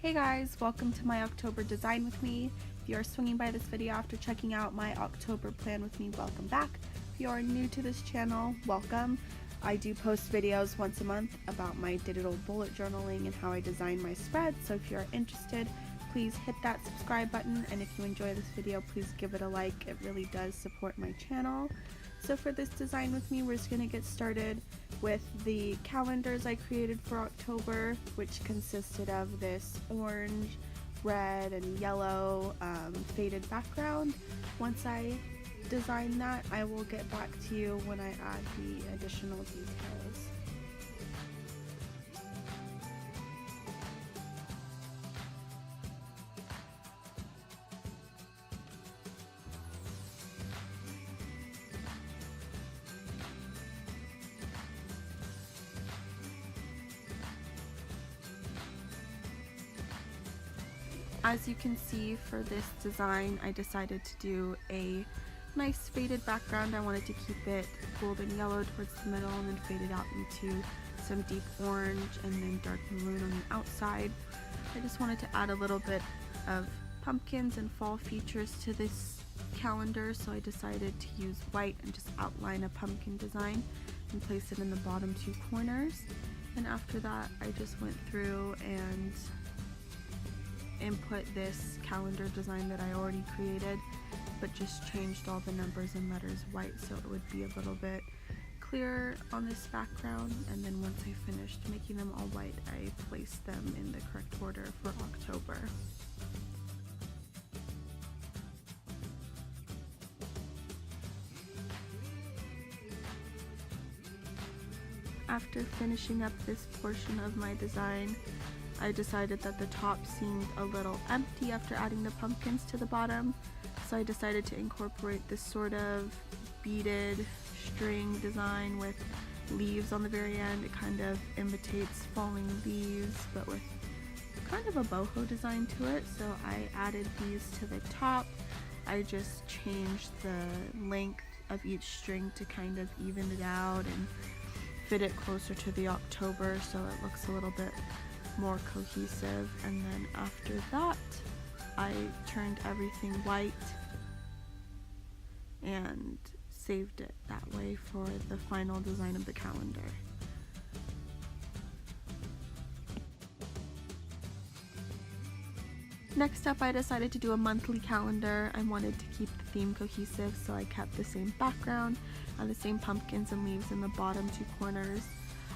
Hey guys, welcome to my October design with me. If you are swinging by this video after checking out my October plan with me, welcome back. If you are new to this channel, welcome. I do post videos once a month about my digital bullet journaling and how I design my spreads, so if you are interested, please hit that subscribe button, and if you enjoy this video, please give it a like. It really does support my channel. So for this design with me, we're just going to get started with the calendars I created for October, which consisted of this orange, red, and yellow faded background. Once I design that, I will get back to you when I add the additional details. As you can see, for this design, I decided to do a nice faded background. I wanted to keep it golden yellow towards the middle and then fade it out into some deep orange and then dark maroon on the outside. I just wanted to add a little bit of pumpkins and fall features to this calendar, so I decided to use white and just outline a pumpkin design and place it in the bottom two corners. And after that, I just went through and input this calendar design that I already created, but just changed all the numbers and letters white so it would be a little bit clearer on this background. And then once I finished making them all white, I placed them in the correct order for October. After finishing up this portion of my design, I decided that the top seemed a little empty after adding the pumpkins to the bottom, so I decided to incorporate this sort of beaded string design with leaves on the very end. It kind of imitates falling leaves, but with kind of a boho design to it, so I added these to the top. I just changed the length of each string to kind of even it out and fit it closer to the October so it looks a little bit more cohesive. And then after that, I turned everything white and saved it that way for the final design of the calendar. Next up, I decided to do a monthly calendar. I wanted to keep the theme cohesive, so I kept the same background and the same pumpkins and leaves in the bottom two corners.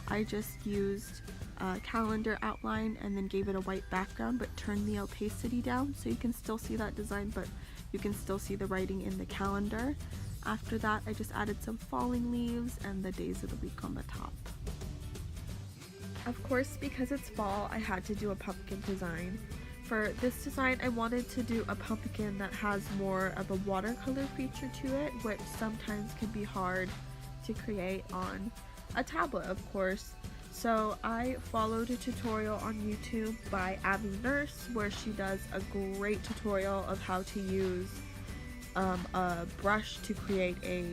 I just used a calendar outline and then gave it a white background, but turned the opacity down so you can still see that design, but you can still see the writing in the calendar. After that, I just added some falling leaves and the days of the week on the top. Of course, because it's fall, I had to do a pumpkin design. For this design, I wanted to do a pumpkin that has more of a watercolor feature to it, which sometimes can be hard to create on a tablet, of course. So I followed a tutorial on YouTube by Abby Nurse, where she does a great tutorial of how to use a brush to create a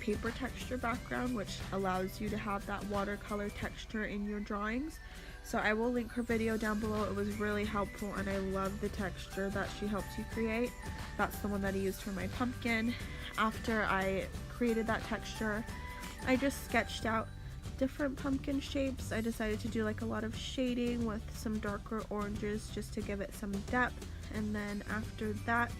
paper texture background, which allows you to have that watercolor texture in your drawings. So I will link her video down below. It was really helpful and I love the texture that she helps you create. That's the one that I used for my pumpkin. After I created that texture, I just sketched out different pumpkin shapes. I decided to do a lot of shading with some darker oranges just to give it some depth, and then after that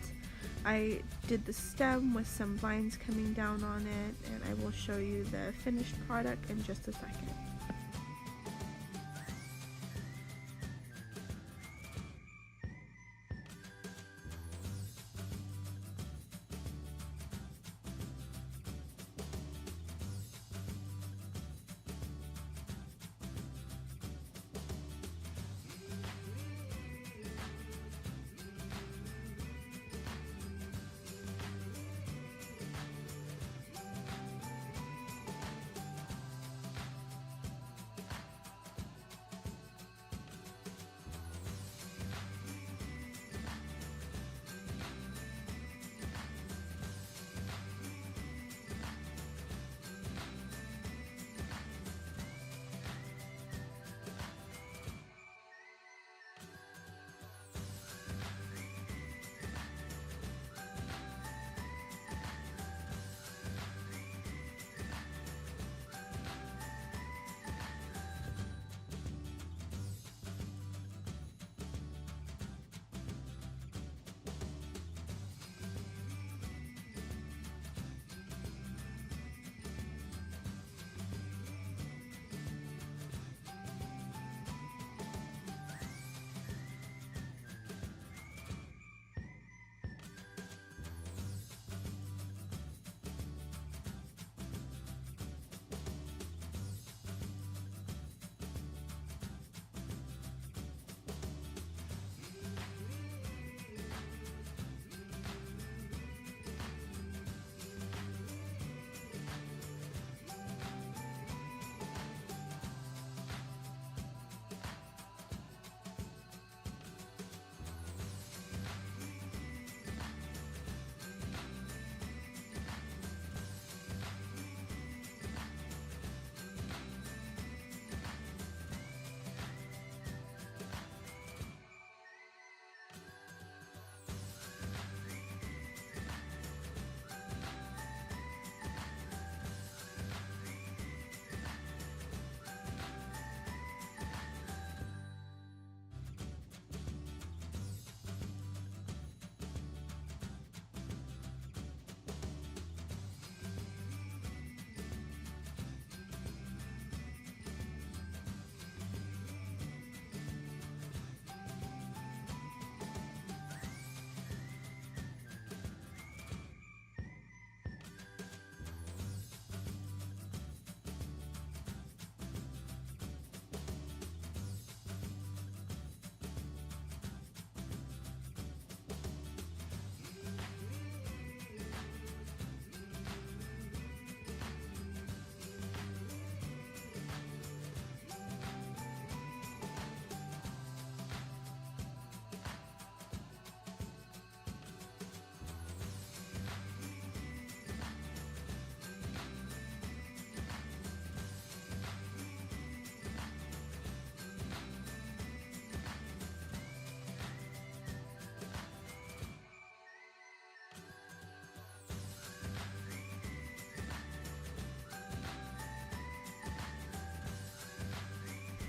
I did the stem with some vines coming down on it, and I will show you the finished product in just a second.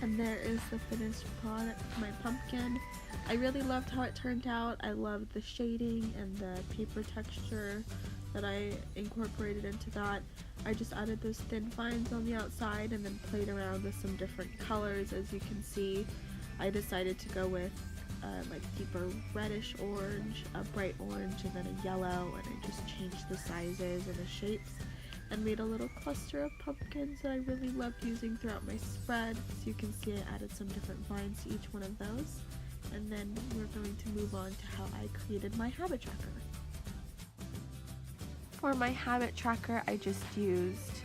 And there is the finished product of my pumpkin. I really loved how it turned out. I loved the shading and the paper texture that I incorporated into that. I just added those thin vines on the outside and then played around with some different colors. As you can see, I decided to go with like deeper reddish orange, a bright orange, and then a yellow, and I just changed the sizes and the shapes and made a little cluster of pumpkins that I really loved using throughout my spread. So you can see I added some different vines to each one of those. And then we're going to move on to how I created my habit tracker. For my habit tracker, I just used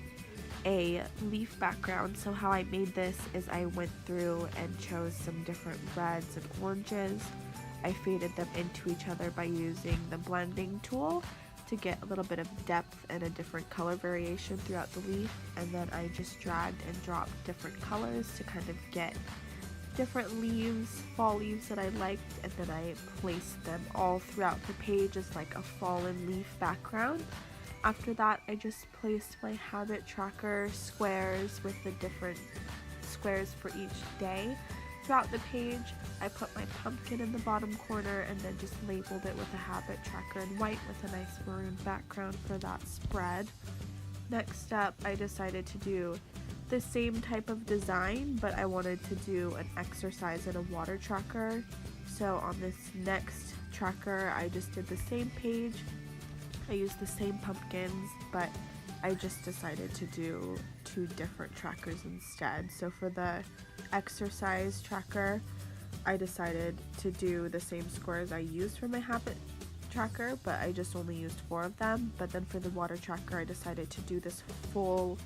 a leaf background. So how I made this is I went through and chose some different reds and oranges. I faded them into each other by using the blending tool to get a little bit of depth and a different color variation throughout the leaf, and then I just dragged and dropped different colors to kind of get different leaves, fall leaves that I liked, and then I placed them all throughout the page as like a fallen leaf background. After that, I just placed my habit tracker squares with the different squares for each day throughout the page. I put my pumpkin in the bottom corner and then just labeled it with a habit tracker in white with a nice maroon background for that spread. Next up, I decided to do the same type of design, but I wanted to do an exercise and a water tracker. So on this next tracker, I just did the same page. I used the same pumpkins, but I just decided to do two different trackers instead. So for the exercise tracker, I decided to do the same squares I used for my habit tracker, but I just only used 4 of them. But then for the water tracker, I decided to do this full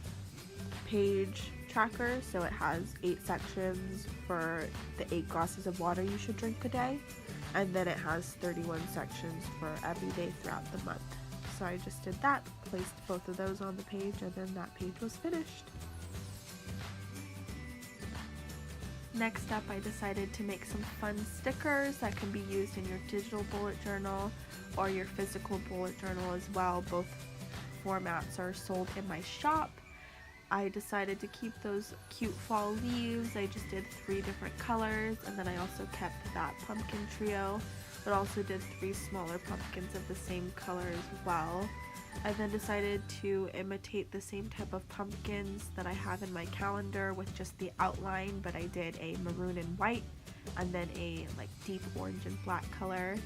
page tracker, so it has 8 sections for the 8 glasses of water you should drink a day, and then it has 31 sections for every day throughout the month. So I just did that, placed both of those on the page, and then that page was finished. Next up, I decided to make some fun stickers that can be used in your digital bullet journal or your physical bullet journal as well. Both formats are sold in my shop. I decided to keep those cute fall leaves. I just did 3 different colors, and then I also kept that pumpkin trio, but also did 3 smaller pumpkins of the same color as well. I then decided to imitate the same type of pumpkins that I have in my calendar with just the outline, but I did a maroon and white and then a like deep orange and black color.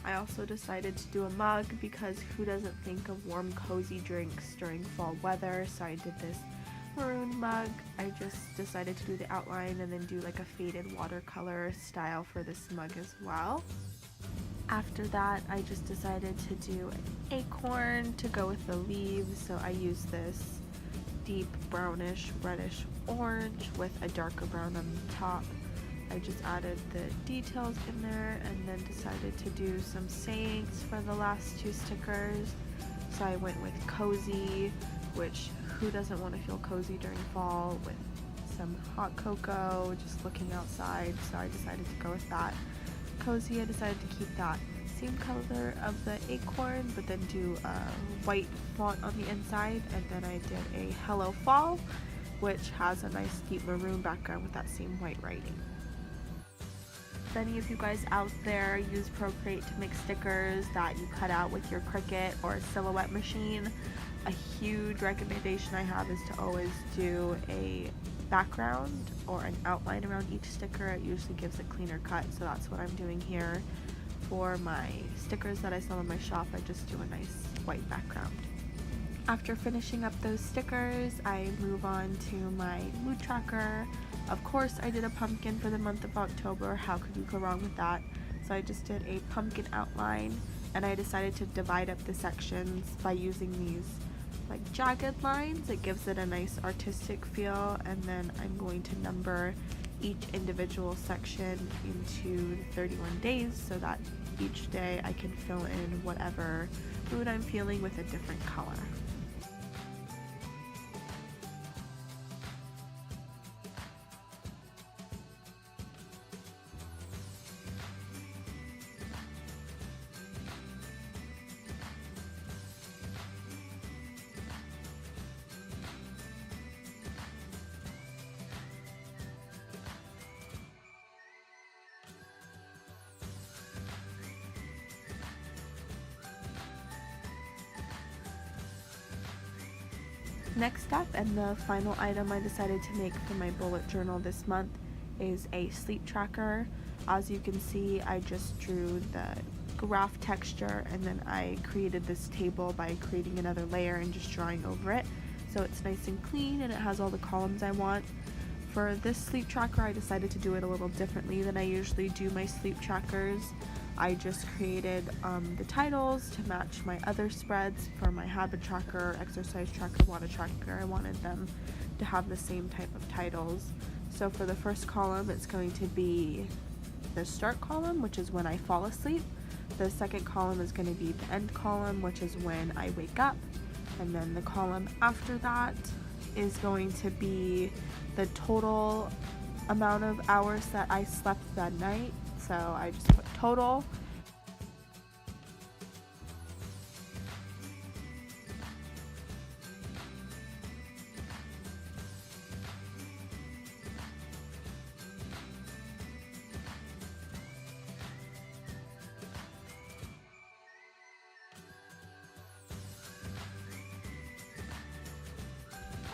I also decided to do a mug because who doesn't think of warm cozy drinks during fall weather, so I did this maroon mug. I just decided to do the outline and then do like a faded watercolor style for this mug as well. After that, I just decided to do an acorn to go with the leaves, so I used this deep brownish reddish orange with a darker brown on the top. I just added the details in there and then decided to do some sayings for the last 2 stickers. So I went with cozy, which who doesn't want to feel cozy during fall, with some hot cocoa, just looking outside, so I decided to go with that. Cozy, I decided to keep that same color of the acorn, but then do a white font on the inside, and then I did a Hello Fall, which has a nice deep maroon background with that same white writing. If any of you guys out there use Procreate to make stickers that you cut out with your Cricut or a silhouette machine, a huge recommendation I have is to always do a background or an outline around each sticker. It usually gives a cleaner cut, so that's what I'm doing here. For my stickers that I sell in my shop, I just do a nice white background. After finishing up those stickers, I move on to my mood tracker. Of course, I did a pumpkin for the month of October. How could you go wrong with that? So I just did a pumpkin outline, and I decided to divide up the sections by using these like jagged lines. It gives it a nice artistic feel, and then I'm going to number each individual section into 31 days so that each day I can fill in whatever mood I'm feeling with a different color. Next up, and the final item I decided to make for my bullet journal this month, is a sleep tracker. As you can see, I just drew the graph texture and then I created this table by creating another layer and just drawing over it, so it's nice and clean and it has all the columns I want. For this sleep tracker, I decided to do it a little differently than I usually do my sleep trackers. I just created the titles to match my other spreads. For my habit tracker, exercise tracker, water tracker, I wanted them to have the same type of titles. So for the first column, it's going to be the start column, which is when I fall asleep. The second column is going to be the end column, which is when I wake up. And then the column after that is going to be the total amount of hours that I slept that night. So I just put total.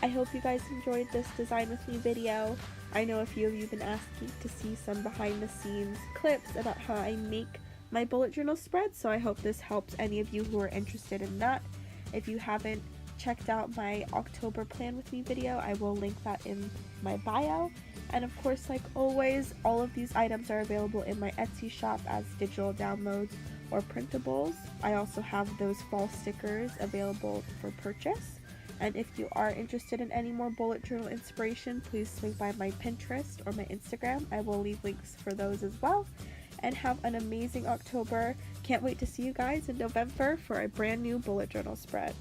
I hope you guys enjoyed this design with me video. I know a few of you have been asking to see some behind the scenes clips about how I make my bullet journal spreads, so I hope this helps any of you who are interested in that. If you haven't checked out my October plan with me video, I will link that in my bio. And of course, like always, all of these items are available in my Etsy shop as digital downloads or printables. I also have those fall stickers available for purchase. And if you are interested in any more bullet journal inspiration, please swing by my Pinterest or my Instagram. I will leave links for those as well. And have an amazing October. Can't wait to see you guys in November for a brand new bullet journal spread.